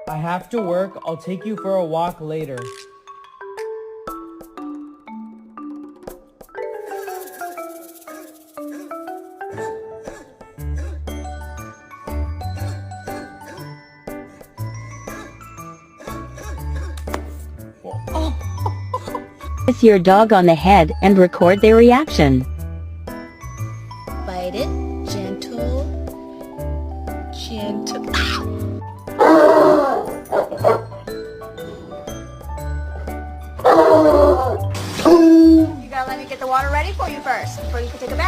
I have to work. I'll take you for a walk later. Kiss your dog on the head and record their reaction. Bite it, gentle, gentle. You gotta let me get the water ready for you first, before you can take a bath.